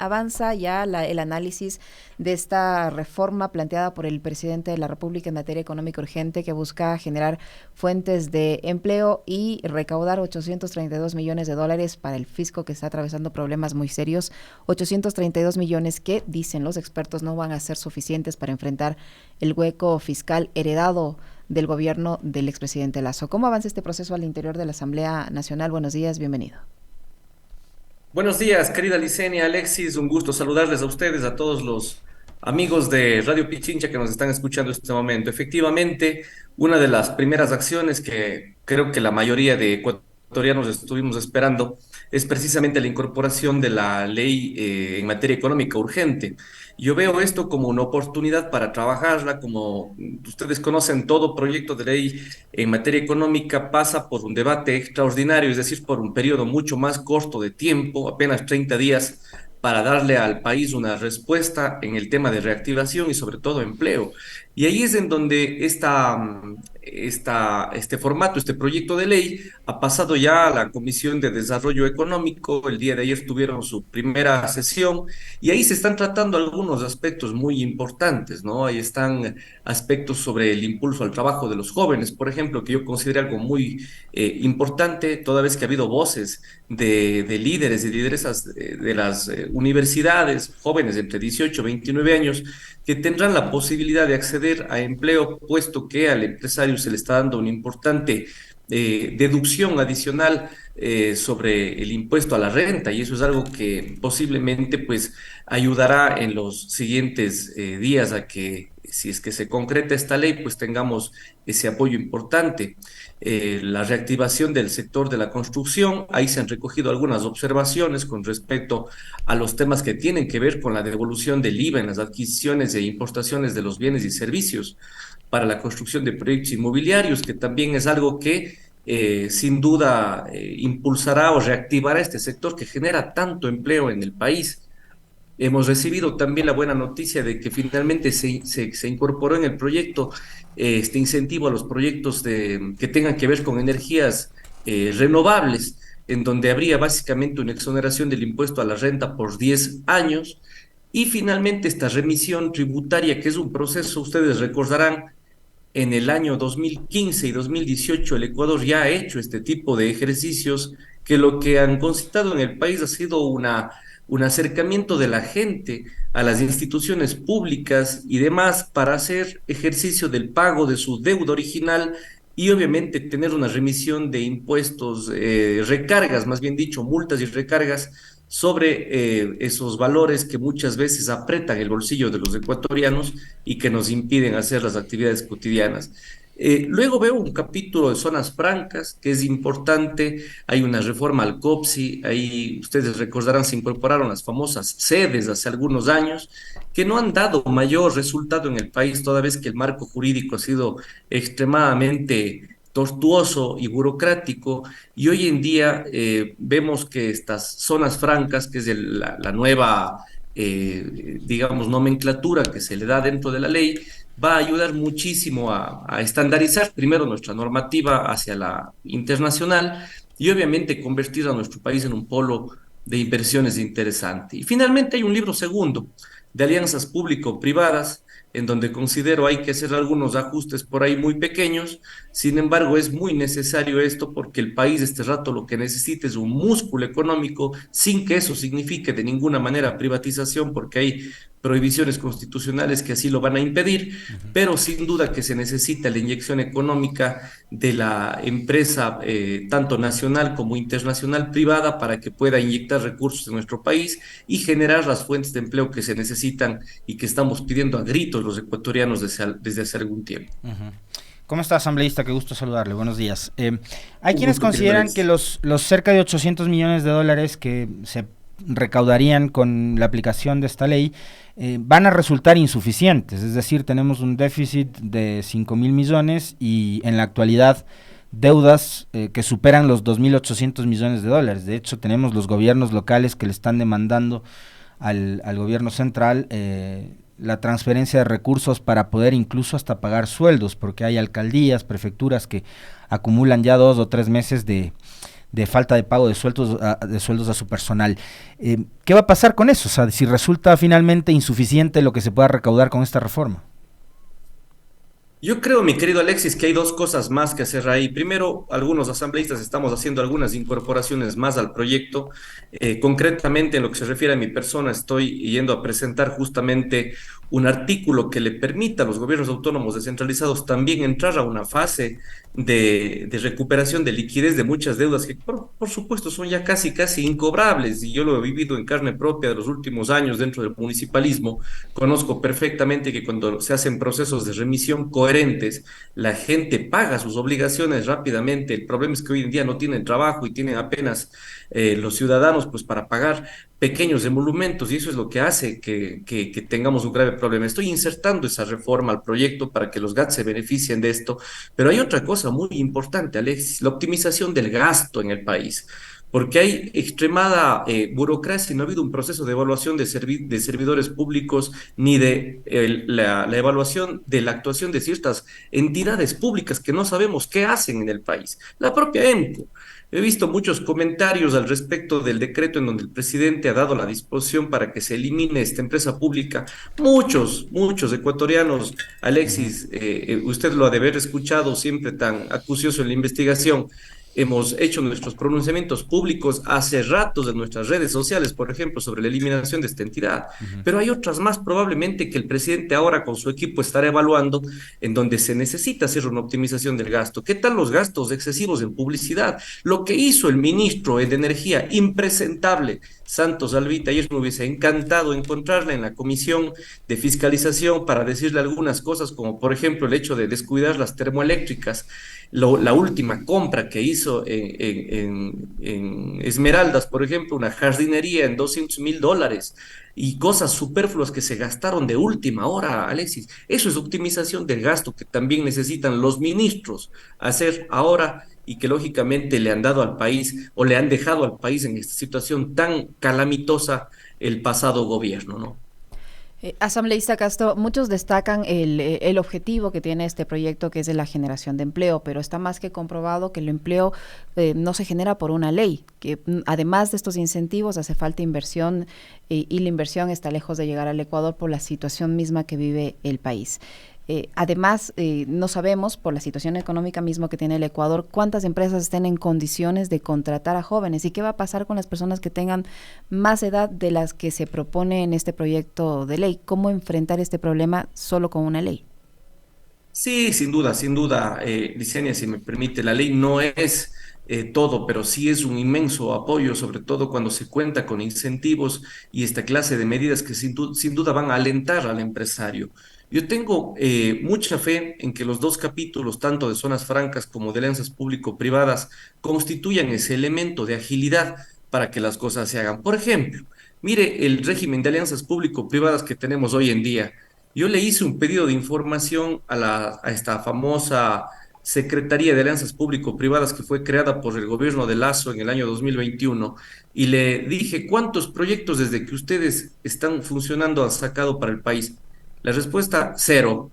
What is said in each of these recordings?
avanza ya el análisis de esta reforma planteada por el presidente de la República en materia económica urgente que busca generar fuentes de empleo y recaudar 832 millones de dólares para el fisco que está atravesando problemas muy serios? 832 millones que, dicen los expertos, no van a ser suficientes para enfrentar el hueco fiscal heredado del gobierno del expresidente Lasso. ¿Cómo avanza este proceso al interior de la Asamblea Nacional? Buenos días, bienvenido. Buenos días, querida Licenia, Alexis, un gusto saludarles a ustedes, a todos los amigos de Radio Pichincha que nos están escuchando en este momento. Efectivamente, una de las primeras acciones que creo que la mayoría de ecuatorianos estuvimos esperando es precisamente la incorporación de la ley en materia económica urgente. Yo veo esto como una oportunidad para trabajarla, como ustedes conocen, todo proyecto de ley en materia económica pasa por un debate extraordinario, es decir, por un periodo mucho más corto de tiempo, apenas 30 días, para darle al país una respuesta en el tema de reactivación y sobre todo empleo. Y ahí es en donde este formato, este proyecto de ley ha pasado ya a la Comisión de Desarrollo Económico. El día de ayer tuvieron su primera sesión y ahí se están tratando algunos aspectos muy importantes, ¿no? Ahí están aspectos sobre el impulso al trabajo de los jóvenes, por ejemplo, que yo considero algo muy importante, toda vez que ha habido voces de líderes y lideresas de las universidades, jóvenes entre 18 y 29 años, que tendrán la posibilidad de acceder a empleo, puesto que al empresario se le está dando una importante deducción adicional sobre el impuesto a la renta, y eso es algo que posiblemente pues ayudará en los siguientes días a que, si es que se concreta esta ley, pues tengamos ese apoyo importante. La reactivación del sector de la construcción, ahí se han recogido algunas observaciones con respecto a los temas que tienen que ver con la devolución del IVA en las adquisiciones e importaciones de los bienes y servicios para la construcción de proyectos inmobiliarios, que también es algo que sin duda impulsará o reactivará este sector que genera tanto empleo en el país. Hemos recibido también la buena noticia de que finalmente se incorporó en el proyecto este incentivo a los proyectos que tengan que ver con energías renovables, en donde habría básicamente una exoneración del impuesto a la renta por 10 años. Y finalmente esta remisión tributaria, que es un proceso, ustedes recordarán, en el año 2015 y 2018 el Ecuador ya ha hecho este tipo de ejercicios que lo que han concitado en el país ha sido un acercamiento de la gente a las instituciones públicas y demás para hacer ejercicio del pago de su deuda original y obviamente tener una remisión de impuestos, recargas, más bien dicho, multas y recargas sobre esos valores que muchas veces apretan el bolsillo de los ecuatorianos y que nos impiden hacer las actividades cotidianas. Luego veo un capítulo de zonas francas que es importante. Hay una reforma al COPSI, ahí ustedes recordarán se incorporaron las famosas sedes hace algunos años que no han dado mayor resultado en el país, toda vez que el marco jurídico ha sido extremadamente tortuoso y burocrático, y hoy en día vemos que estas zonas francas, que es la nueva, digamos, nomenclatura que se le da dentro de la ley, va a ayudar muchísimo a estandarizar primero nuestra normativa hacia la internacional y obviamente convertir a nuestro país en un polo de inversiones interesante. Y finalmente hay un libro segundo de alianzas público-privadas, en donde considero hay que hacer algunos ajustes por ahí muy pequeños. Sin embargo, es muy necesario esto porque el país este rato lo que necesita es un músculo económico, sin que eso signifique de ninguna manera privatización, porque hay prohibiciones constitucionales que así lo van a impedir, pero sin duda que se necesita la inyección económica de la empresa, tanto nacional como internacional privada, para que pueda inyectar recursos en nuestro país y generar las fuentes de empleo que se necesitan y que estamos pidiendo a gritos los ecuatorianos desde hace algún tiempo. Uh-huh. ¿Cómo está, asambleísta? Qué gusto saludarle. Buenos días. Hay Un quienes gusto, querido consideran que Alex. los cerca de 800 millones de dólares que se recaudarían con la aplicación de esta ley van a resultar insuficientes. Es decir, tenemos un déficit de 5.000 millones y en la actualidad deudas que superan los 2.800 millones de dólares. De hecho, tenemos los gobiernos locales que le están demandando al gobierno central la transferencia de recursos para poder incluso hasta pagar sueldos, porque hay alcaldías, prefecturas que acumulan ya 2 o 3 meses de de falta de pago de sueldos a su personal. ¿Qué va a pasar con eso? O sea, si resulta finalmente insuficiente lo que se pueda recaudar con esta reforma. Yo creo, mi querido Alexis, que hay dos cosas más que hacer ahí. Primero, algunos asambleístas estamos haciendo algunas incorporaciones más al proyecto. Concretamente, en lo que se refiere a mi persona, estoy yendo a presentar justamente un artículo que le permita a los gobiernos autónomos descentralizados también entrar a una fase de recuperación de liquidez de muchas deudas que, por supuesto, son ya casi incobrables. Y yo lo he vivido en carne propia de los últimos años dentro del municipalismo. Conozco perfectamente que cuando se hacen procesos de remisión coherentes, la gente paga sus obligaciones rápidamente. El problema es que hoy en día no tienen trabajo y tienen apenas los ciudadanos pues para pagar pequeños emolumentos y eso es lo que hace que tengamos un grave problema. Estoy insertando esa reforma al proyecto para que los GAT se beneficien de esto, pero hay otra cosa muy importante, Alexis, la optimización del gasto en el país. Porque hay extremada burocracia y no ha habido un proceso de evaluación de servidores públicos ni de la evaluación de la actuación de ciertas entidades públicas que no sabemos qué hacen en el país. La propia EMCO. He visto muchos comentarios al respecto del decreto en donde el presidente ha dado la disposición para que se elimine esta empresa pública. Muchos ecuatorianos, Alexis, usted lo ha de haber escuchado siempre tan acucioso en la investigación. Hemos hecho nuestros pronunciamientos públicos hace ratos en nuestras redes sociales, por ejemplo, sobre la eliminación de esta entidad. Pero hay otras más probablemente que el presidente ahora con su equipo estará evaluando en donde se necesita hacer una optimización del gasto. ¿Qué tal los gastos excesivos en publicidad? Lo que hizo el ministro de Energía, impresentable, Santos Alvita, ayer me hubiese encantado encontrarla en la comisión de fiscalización para decirle algunas cosas, como por ejemplo el hecho de descuidar las termoeléctricas, la última compra que hizo en Esmeraldas, por ejemplo, una jardinería en $200,000 y cosas superfluas que se gastaron de última hora, Alexis. Eso es optimización del gasto que también necesitan los ministros hacer ahora y que lógicamente le han dado al país o le han dejado al país en esta situación tan calamitosa el pasado gobierno, ¿no? Asambleísta Castro, muchos destacan el objetivo que tiene este proyecto, que es de la generación de empleo, pero está más que comprobado que el empleo no se genera por una ley, que además de estos incentivos hace falta inversión y la inversión está lejos de llegar al Ecuador por la situación misma que vive el país. Además, no sabemos, por la situación económica mismo que tiene el Ecuador, cuántas empresas estén en condiciones de contratar a jóvenes y qué va a pasar con las personas que tengan más edad de las que se propone en este proyecto de ley. ¿Cómo enfrentar este problema solo con una ley? Sí, sin duda, Licenia, si me permite, la ley no es todo, pero sí es un inmenso apoyo, sobre todo cuando se cuenta con incentivos y esta clase de medidas que sin duda van a alentar al empresario. Yo tengo mucha fe en que los dos capítulos, tanto de zonas francas como de alianzas público-privadas, constituyan ese elemento de agilidad para que las cosas se hagan. Por ejemplo, mire el régimen de alianzas público-privadas que tenemos hoy en día. Yo le hice un pedido de información a esta famosa Secretaría de Alianzas Público-Privadas que fue creada por el gobierno de Lazo en el año 2021 y le dije cuántos proyectos desde que ustedes están funcionando han sacado para el país. La respuesta, cero.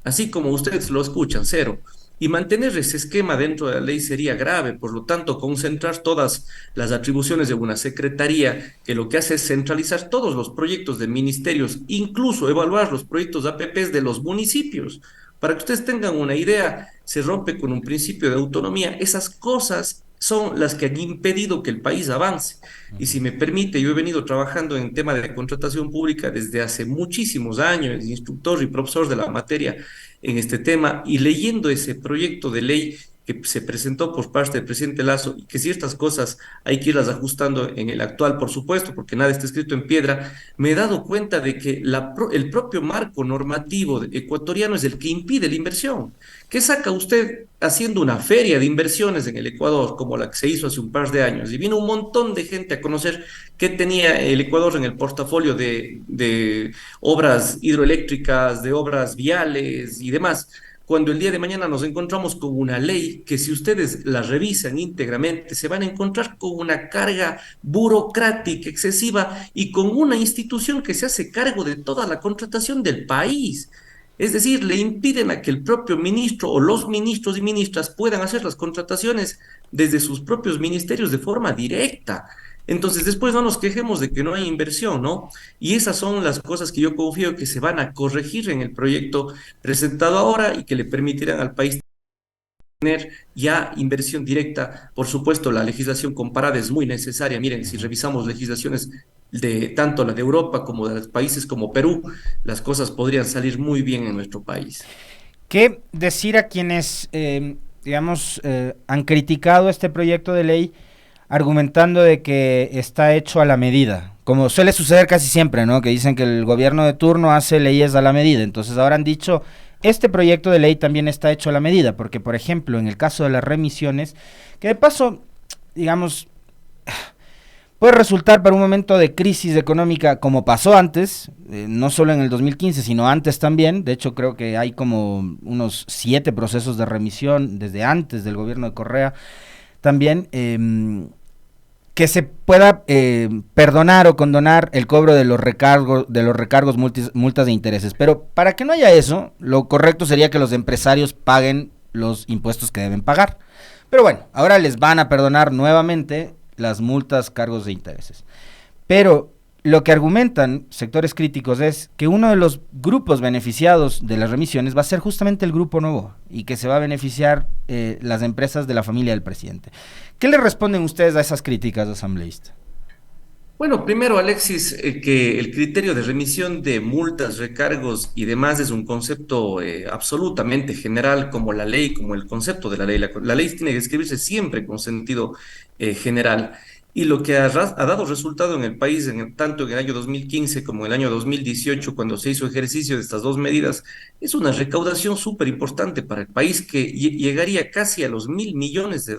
Así como ustedes lo escuchan, cero. Y mantener ese esquema dentro de la ley sería grave, por lo tanto, concentrar todas las atribuciones de una secretaría que lo que hace es centralizar todos los proyectos de ministerios, incluso evaluar los proyectos de APPs de los municipios. Para que ustedes tengan una idea, se rompe con un principio de autonomía. Esas cosas son las que han impedido que el país avance. Y si me permite, yo he venido trabajando en tema de contratación pública desde hace muchísimos años, instructor y profesor de la materia en este tema, y leyendo ese proyecto de ley que se presentó por parte del presidente Lazo y que ciertas cosas hay que irlas ajustando en el actual, por supuesto, porque nada está escrito en piedra, me he dado cuenta de que el propio marco normativo ecuatoriano es el que impide la inversión. ¿Qué saca usted haciendo una feria de inversiones en el Ecuador, como la que se hizo hace un par de años? Y vino un montón de gente a conocer qué tenía el Ecuador en el portafolio de obras hidroeléctricas, de obras viales y demás, cuando el día de mañana nos encontramos con una ley que si ustedes la revisan íntegramente se van a encontrar con una carga burocrática excesiva y con una institución que se hace cargo de toda la contratación del país. Es decir, le impiden a que el propio ministro o los ministros y ministras puedan hacer las contrataciones desde sus propios ministerios de forma directa. Entonces, después no nos quejemos de que no hay inversión, ¿no? Y esas son las cosas que yo confío que se van a corregir en el proyecto presentado ahora y que le permitirán al país tener ya inversión directa. Por supuesto, la legislación comparada es muy necesaria. Miren, si revisamos legislaciones de tanto la de Europa como de los países como Perú, las cosas podrían salir muy bien en nuestro país. ¿Qué decir a quienes, digamos, han criticado este proyecto de ley argumentando de que está hecho a la medida? Como suele suceder casi siempre, ¿no? Que dicen que el gobierno de turno hace leyes a la medida. Entonces ahora han dicho, este proyecto de ley también está hecho a la medida, porque por ejemplo, en el caso de las remisiones, que de paso, digamos, puede resultar para un momento de crisis económica como pasó antes, no solo en el 2015, sino antes también. De hecho, creo que hay como unos 7 procesos de remisión desde antes del gobierno de Correa también, que se pueda perdonar o condonar el cobro de los recargos multas de intereses. Pero para que no haya eso, lo correcto sería que los empresarios paguen los impuestos que deben pagar. Pero bueno, ahora les van a perdonar nuevamente las multas, cargos de intereses. Pero lo que argumentan sectores críticos es que uno de los grupos beneficiados de las remisiones va a ser justamente el Grupo Novoa y que se va a beneficiar las empresas de la familia del presidente. ¿Qué le responden ustedes a esas críticas, asambleísta? Bueno, primero, Alexis, que el criterio de remisión de multas, recargos y demás es un concepto absolutamente general, como la ley, como el concepto de la ley. La ley tiene que escribirse siempre con sentido general. Y lo que ha dado resultado en el país, tanto en el año 2015 como en el año 2018, cuando se hizo ejercicio de estas dos medidas, es una recaudación súper importante para el país que llegaría casi a los $1.000 millones,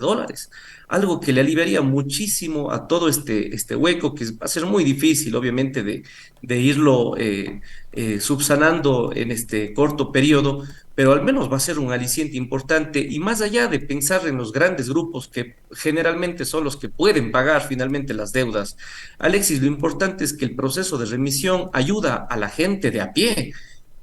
algo que le aliviaría muchísimo a todo este hueco, que va a ser muy difícil, obviamente, de irlo subsanando en este corto periodo, pero al menos va a ser un aliciente importante. Y más allá de pensar en los grandes grupos que generalmente son los que pueden pagar finalmente las deudas, Alexis, lo importante es que el proceso de remisión ayuda a la gente de a pie.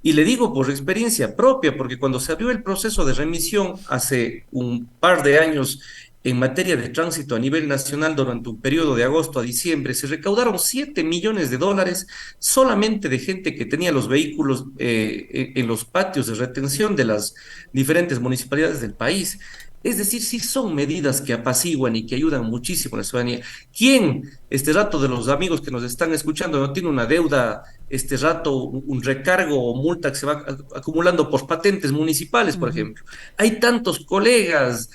Y le digo por experiencia propia, porque cuando se abrió el proceso de remisión hace un par de años en materia de tránsito a nivel nacional durante un periodo de agosto a diciembre, se recaudaron $7 millones solamente de gente que tenía los vehículos en los patios de retención de las diferentes municipalidades del país. Es decir, sí son medidas que apaciguan y que ayudan muchísimo a la ciudadanía. ¿Quién, este rato de los amigos que nos están escuchando, no tiene una deuda, este rato, un recargo o multa que se va acumulando por patentes municipales, por Ujú. ejemplo? Hay tantos colegas,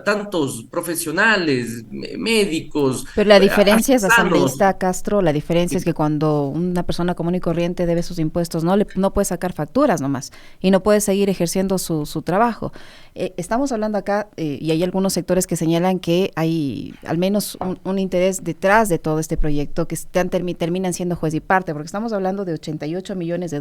tantos profesionales, médicos, Pero la diferencia es, artesanos. asambleísta Castro, la diferencia es que cuando una persona común y corriente debe sus impuestos, no puede sacar facturas nomás y no puede seguir ejerciendo su trabajo. Estamos hablando acá, y hay algunos sectores que señalan que hay al menos un interés detrás de todo este proyecto que terminan siendo juez y parte, porque estamos hablando de $88 millones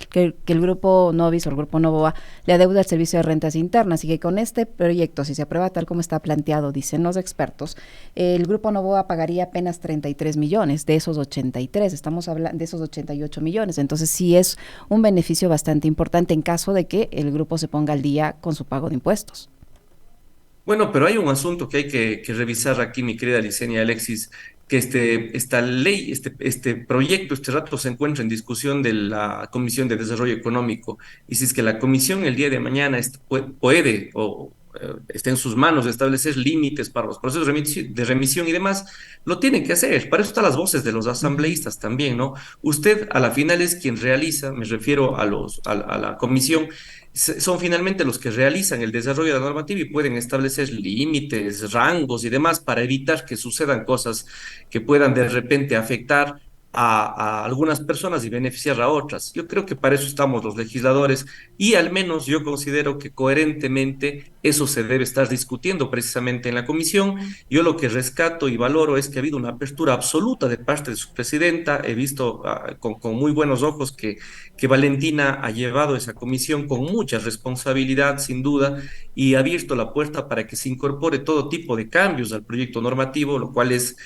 que el Grupo Novis o el Grupo Novoa le adeuda al Servicio de Rentas Internas, y que con este proyecto, si se aprueba tal como está planteado, dicen los expertos, el Grupo Novoa pagaría apenas 33 millones de esos 83, estamos hablando de esos 88 millones, entonces sí es un beneficio bastante importante en caso de que el grupo se ponga al día con su pago de impuestos. Bueno, pero hay un asunto que hay que revisar aquí, mi querida Licenia Alexis, que esta ley, este proyecto, este rato se encuentra en discusión de la Comisión de Desarrollo Económico. Y si es que la comisión el día de mañana puede o está en sus manos establecer límites para los procesos de remisión y demás, lo tiene que hacer. Para eso están las voces de los Ujú. asambleístas también, ¿no? Usted a la final es quien realiza, me refiero a la comisión, son finalmente los que realizan el desarrollo de la normativa y pueden establecer límites, rangos y demás para evitar que sucedan cosas que puedan de repente afectar a algunas personas y beneficiar a otras. Yo creo que para eso estamos los legisladores y al menos yo considero que coherentemente eso se debe estar discutiendo precisamente en la comisión. Yo lo que rescato y valoro es que ha habido una apertura absoluta de parte de su presidenta. He visto con muy buenos ojos que Valentina ha llevado esa comisión con mucha responsabilidad, sin duda, y ha abierto la puerta para que se incorpore todo tipo de cambios al proyecto normativo, lo cual es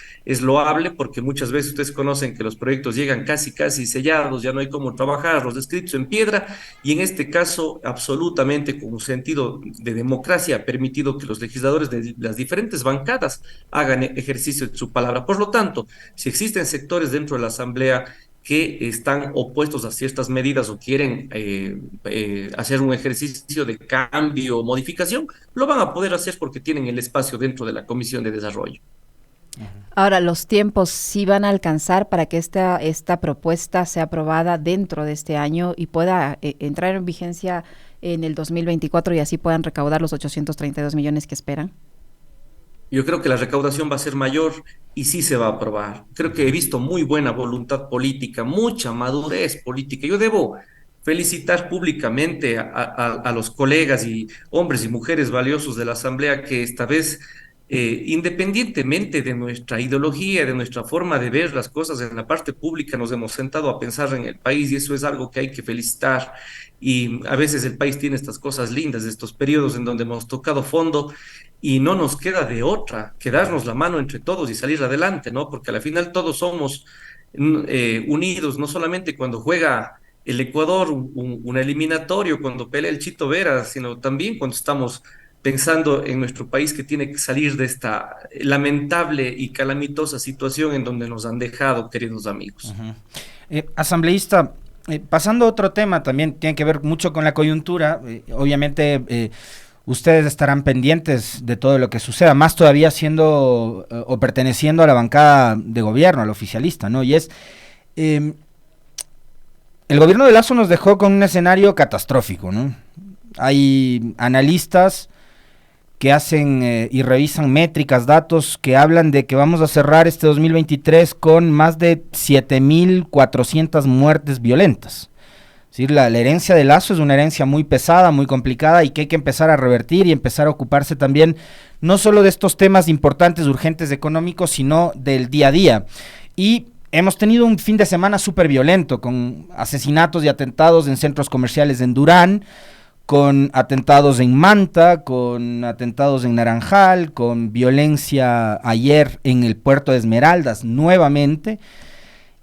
loable porque muchas veces ustedes conocen que los los proyectos llegan casi sellados, ya no hay cómo trabajarlos, escritos en piedra, y en este caso, absolutamente con un sentido de democracia, ha permitido que los legisladores de las diferentes bancadas hagan ejercicio de su palabra. Por lo tanto, si existen sectores dentro de la Asamblea que están opuestos a ciertas medidas o quieren hacer un ejercicio de cambio o modificación, lo van a poder hacer porque tienen el espacio dentro de la Comisión de Desarrollo. Ahora, los tiempos sí van a alcanzar para que esta propuesta sea aprobada dentro de este año y pueda entrar en vigencia en el 2024 y así puedan recaudar los 832 millones que esperan. Yo creo que la recaudación va a ser mayor y sí se va a aprobar. Creo que he visto muy buena voluntad política, mucha madurez política. Yo debo felicitar públicamente a los colegas y hombres y mujeres valiosos de la Asamblea que esta vez, independientemente de nuestra ideología, de nuestra forma de ver las cosas en la parte pública, nos hemos sentado a pensar en el país y eso es algo que hay que felicitar. Y a veces el país tiene estas cosas lindas, estos periodos en donde hemos tocado fondo y no nos queda de otra que darnos la mano entre todos y salir adelante, ¿no? Porque al final todos somos unidos, no solamente cuando juega el Ecuador un eliminatorio, cuando pelea el Chito Vera, sino también cuando estamos pensando en nuestro país que tiene que salir de esta lamentable y calamitosa situación en donde nos han dejado, queridos amigos. Uh-huh. Asambleísta, pasando a otro tema, también tiene que ver mucho con la coyuntura, obviamente ustedes estarán pendientes de todo lo que suceda, más todavía siendo o perteneciendo a la bancada de gobierno, al oficialista, ¿no? Y es, el gobierno de Lazo nos dejó con un escenario catastrófico, ¿no? Hay analistas que hacen y revisan métricas, datos que hablan de que vamos a cerrar este 2023 con más de 7.400 muertes violentas. Es decir, la herencia de Lazo es una herencia muy pesada, muy complicada y que hay que empezar a revertir y empezar a ocuparse también no solo de estos temas importantes, urgentes, económicos, sino del día a día. Y hemos tenido un fin de semana súper violento con asesinatos y atentados en centros comerciales en Durán, con atentados en Manta, con atentados en Naranjal, con violencia ayer en el puerto de Esmeraldas nuevamente.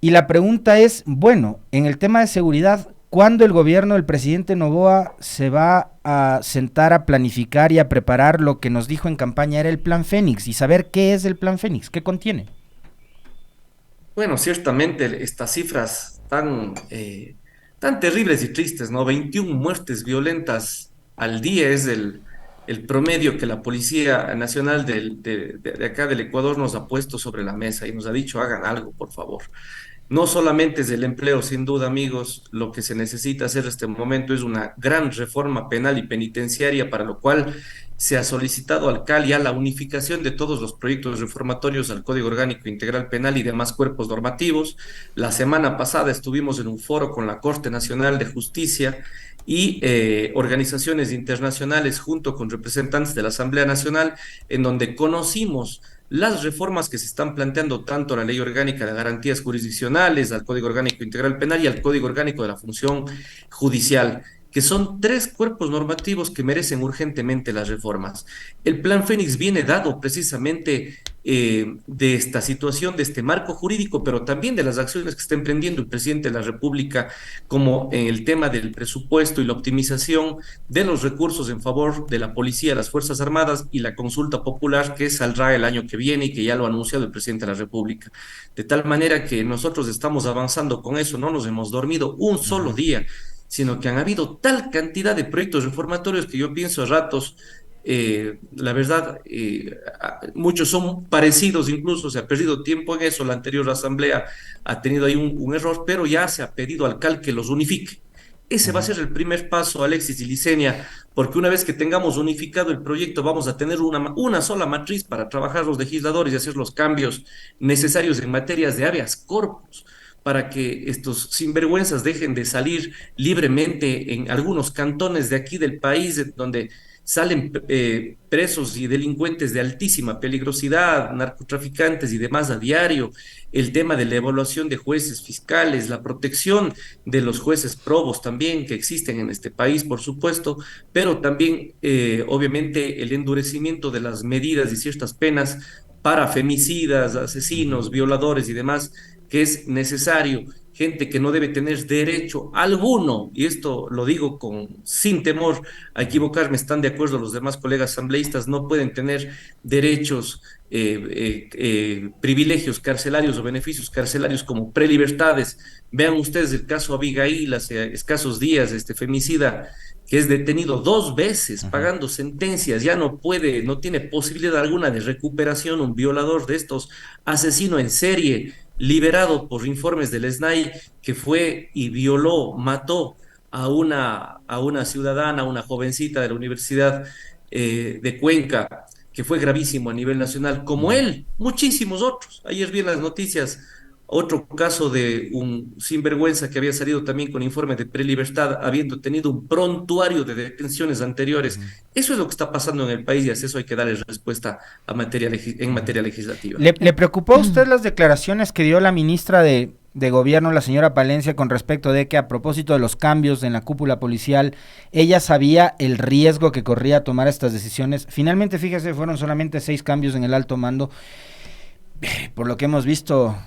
Y la pregunta es, bueno, en el tema de seguridad, ¿cuándo el gobierno del presidente Noboa se va a sentar a planificar y a preparar lo que nos dijo en campaña era el Plan Fénix y saber qué es el Plan Fénix, qué contiene? Bueno, ciertamente estas cifras tan terribles y tristes, ¿no? 21 muertes violentas al día es el promedio que la Policía Nacional de acá del Ecuador nos ha puesto sobre la mesa y nos ha dicho, hagan algo, por favor. No solamente es el empleo, sin duda, amigos, lo que se necesita hacer en este momento es una gran reforma penal y penitenciaria, para lo cual se ha solicitado al CAL ya la unificación de todos los proyectos reformatorios al Código Orgánico Integral Penal y demás cuerpos normativos. La semana pasada estuvimos en un foro con la Corte Nacional de Justicia y organizaciones internacionales junto con representantes de la Asamblea Nacional, en donde conocimos las reformas que se están planteando tanto a la Ley Orgánica de Garantías Jurisdiccionales, al Código Orgánico Integral Penal y al Código Orgánico de la Función Judicial, que son tres cuerpos normativos que merecen urgentemente las reformas. El Plan Fénix viene dado precisamente de esta situación, de este marco jurídico, pero también de las acciones que está emprendiendo el presidente de la República, como en el tema del presupuesto y la optimización de los recursos en favor de la policía, las Fuerzas Armadas y la consulta popular que saldrá el año que viene y que ya lo ha anunciado el presidente de la República. De tal manera que nosotros estamos avanzando con eso, no nos hemos dormido un solo día, sino que han habido tal cantidad de proyectos reformatorios que yo pienso a ratos, la verdad, muchos son parecidos, incluso se ha perdido tiempo en eso, la anterior asamblea ha tenido ahí un error, pero ya se ha pedido al CAL que los unifique. Ese va a ser el primer paso, Alexis y Licenia, porque una vez que tengamos unificado el proyecto, vamos a tener una sola matriz para trabajar los legisladores y hacer los cambios necesarios en materias de habeas corpus, para que estos sinvergüenzas dejen de salir libremente en algunos cantones de aquí del país, donde salen presos y delincuentes de altísima peligrosidad, narcotraficantes y demás a diario, el tema de la evaluación de jueces fiscales, la protección de los jueces probos también que existen en este país, por supuesto, pero también obviamente el endurecimiento de las medidas y ciertas penas para femicidas, asesinos, violadores y demás, que es necesario, gente que no debe tener derecho alguno, y esto lo digo sin temor a equivocarme, están de acuerdo los demás colegas asambleístas, no pueden tener derechos, privilegios carcelarios o beneficios carcelarios como prelibertades. Vean ustedes el caso Abigail, hace escasos días, este femicida que es detenido 2 veces pagando sentencias, ya no puede, no tiene posibilidad alguna de recuperación, un violador de estos, asesino en serie, liberado por informes del SNAI, que fue y violó, mató a una ciudadana, una jovencita de la Universidad de Cuenca, que fue gravísimo a nivel nacional, como él, muchísimos otros. Ayer vi en las noticias otro caso de un sinvergüenza que había salido también con informe de prelibertad, habiendo tenido un prontuario de detenciones anteriores. Eso es lo que está pasando en el país y a eso hay que darle respuesta en materia legislativa. ¿Le preocupó a usted las declaraciones que dio la ministra de Gobierno, la señora Palencia, con respecto de que a propósito de los cambios en la cúpula policial, ella sabía el riesgo que corría a tomar estas decisiones? Finalmente, fíjese, fueron solamente 6 cambios en el alto mando. Por lo que hemos visto,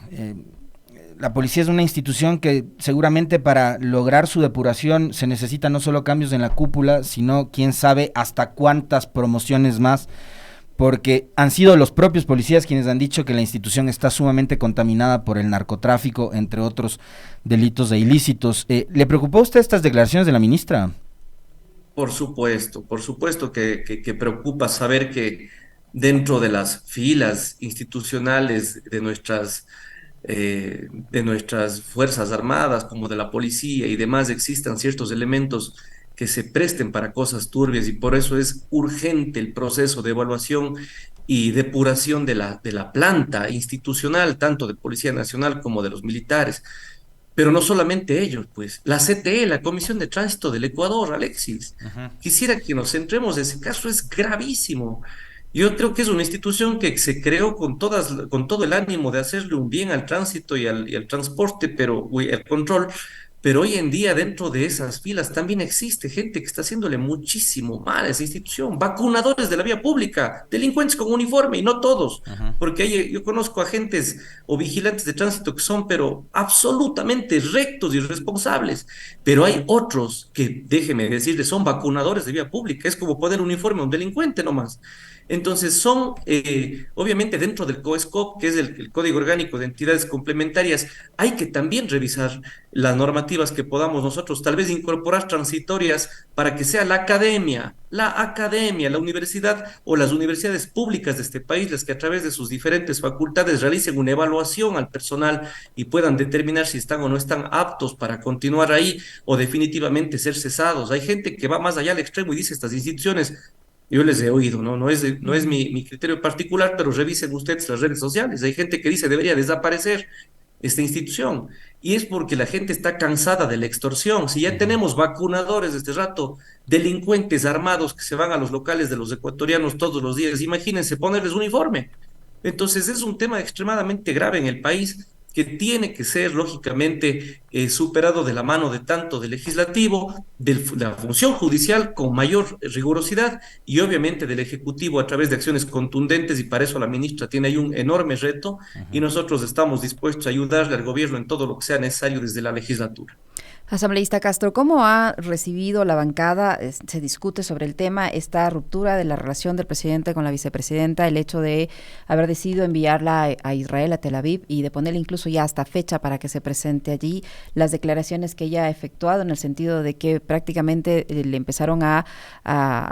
la policía es una institución que seguramente para lograr su depuración se necesita no solo cambios en la cúpula, sino quién sabe hasta cuántas promociones más, porque han sido los propios policías quienes han dicho que la institución está sumamente contaminada por el narcotráfico, entre otros delitos e ilícitos. ¿Le preocupó a usted estas declaraciones de la ministra? Por supuesto que preocupa saber que dentro de las filas institucionales de nuestras Fuerzas Armadas, como de la policía y demás, existan ciertos elementos que se presten para cosas turbias y por eso es urgente el proceso de evaluación y depuración de la planta institucional, tanto de Policía Nacional como de los militares. Pero no solamente ellos, pues, la CTE, la Comisión de Tránsito del Ecuador, Alexis. Quisiera que nos centremos en ese caso, es gravísimo. Yo creo que es una institución que se creó con todo el ánimo de hacerle un bien al tránsito y al transporte, el control, pero hoy en día dentro de esas filas también existe gente que está haciéndole muchísimo mal a esa institución, vacunadores de la vía pública, delincuentes con uniforme y no todos, porque yo conozco agentes o vigilantes de tránsito que son pero absolutamente rectos y responsables, pero hay otros que, déjeme decirles, son vacunadores de vía pública, es como poner uniforme a un delincuente nomás. Entonces son, obviamente dentro del COESCOP, que es el Código Orgánico de Entidades Complementarias, hay que también revisar las normativas que podamos nosotros tal vez incorporar transitorias para que sea la universidad o las universidades públicas de este país las que a través de sus diferentes facultades realicen una evaluación al personal y puedan determinar si están o no están aptos para continuar ahí o definitivamente ser cesados. Hay gente que va más allá al extremo y dice estas instituciones. Yo les he oído, ¿no? No es mi criterio particular, pero revisen ustedes las redes sociales. Hay gente que dice debería desaparecer esta institución. Y es porque la gente está cansada de la extorsión. Si ya tenemos vacunadores de este rato, delincuentes armados que se van a los locales de los ecuatorianos todos los días, imagínense ponerles uniforme. Entonces es un tema extremadamente grave en el país que tiene que ser lógicamente superado de la mano de tanto del legislativo, de la función judicial con mayor rigurosidad y obviamente del ejecutivo a través de acciones contundentes y para eso la ministra tiene ahí un enorme reto y nosotros estamos dispuestos a ayudarle al gobierno en todo lo que sea necesario desde la legislatura. Asambleísta Castro, ¿cómo ha recibido la bancada? Se discute sobre el tema, esta ruptura de la relación del presidente con la vicepresidenta, el hecho de haber decidido enviarla a Israel, a Tel Aviv, y de ponerle incluso ya hasta fecha para que se presente allí, las declaraciones que ella ha efectuado en el sentido de que prácticamente le empezaron a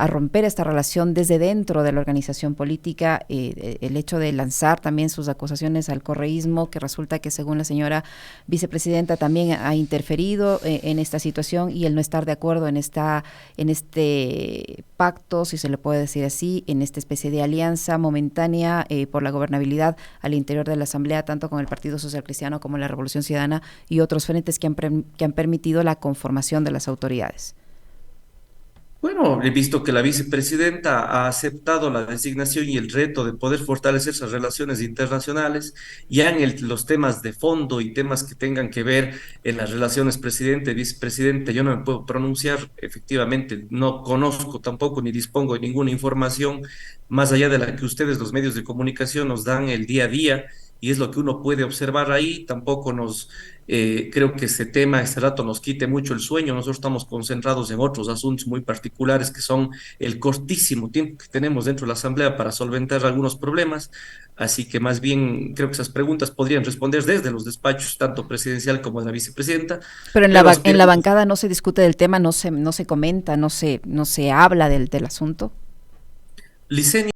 romper esta relación desde dentro de la organización política, el hecho de lanzar también sus acusaciones al correísmo, que resulta que según la señora vicepresidenta también ha interferido en esta situación y el no estar de acuerdo en este pacto, si se le puede decir así, en esta especie de alianza momentánea por la gobernabilidad al interior de la Asamblea, tanto con el Partido Social Cristiano como la Revolución Ciudadana y otros frentes que han permitido la conformación de las autoridades. Bueno, he visto que la vicepresidenta ha aceptado la designación y el reto de poder fortalecer esas relaciones internacionales, ya en los temas de fondo y temas que tengan que ver en las relaciones presidente-vicepresidente. Yo no me puedo pronunciar, efectivamente, no conozco tampoco ni dispongo de ninguna información más allá de la que ustedes, los medios de comunicación, nos dan el día a día y es lo que uno puede observar ahí. Tampoco creo que ese tema, este rato, nos quite mucho el sueño. Nosotros estamos concentrados en otros asuntos muy particulares que son el cortísimo tiempo que tenemos dentro de la Asamblea para solventar algunos problemas. Así que más bien creo que esas preguntas podrían responder desde los despachos, tanto presidencial como de la vicepresidenta, Pero pero en la aspiramos. bancada no se discute del tema, no se comenta, no se habla del asunto. Licenia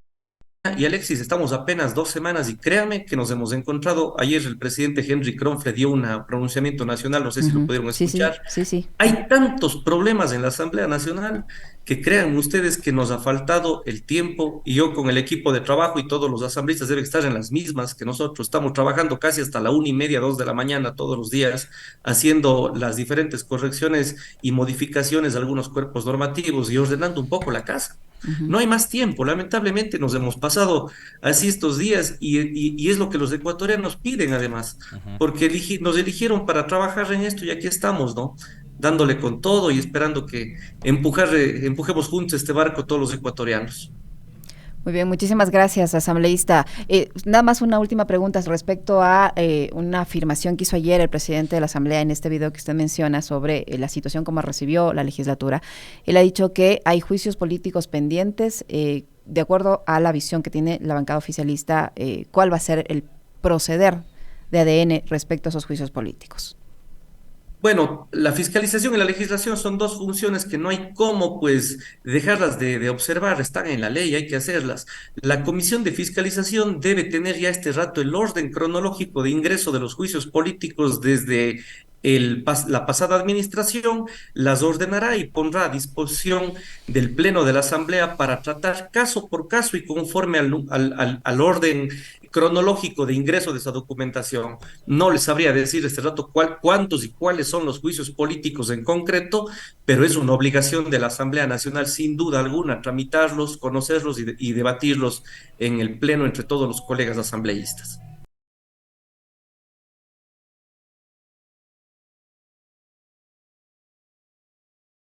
y Alexis, estamos apenas 2 semanas y créame que nos hemos encontrado. Ayer el presidente Henry Kronfle dio un pronunciamiento nacional, no sé si lo Ujú. pudieron Sí, sí, escuchar. sí, sí. Hay tantos problemas en la Asamblea Nacional que crean ustedes que nos ha faltado el tiempo, y yo con el equipo de trabajo y todos los asambleístas deben estar en las mismas que nosotros. Estamos trabajando casi hasta la 1:30, 2 de la mañana todos los días, haciendo las diferentes correcciones y modificaciones de algunos cuerpos normativos y ordenando un poco la casa. Ujú. No hay más tiempo, lamentablemente nos hemos pasado así estos días, y es lo que los ecuatorianos piden además, porque nos eligieron para trabajar en esto y aquí estamos, ¿no? Dándole con todo y esperando que empujemos juntos este barco todos los ecuatorianos. Muy bien, muchísimas gracias, asambleísta. Nada más una última pregunta respecto a una afirmación que hizo ayer el presidente de la Asamblea en este video que usted menciona sobre la situación como recibió la legislatura. Él ha dicho que hay juicios políticos pendientes. De acuerdo a la visión que tiene la bancada oficialista, ¿cuál va a ser el proceder de ADN respecto a esos juicios políticos? Bueno, la fiscalización y la legislación son dos funciones que no hay cómo, pues, dejarlas de observar, están en la ley, hay que hacerlas. La comisión de fiscalización debe tener ya este rato el orden cronológico de ingreso de los juicios políticos desde la pasada administración, las ordenará y pondrá a disposición del Pleno de la Asamblea para tratar caso por caso y conforme al orden cronológico de ingreso de esa documentación. No les sabría decir este rato cuántos y cuáles son los juicios políticos en concreto, pero es una obligación de la Asamblea Nacional, sin duda alguna, tramitarlos, conocerlos y debatirlos en el Pleno entre todos los colegas asambleístas.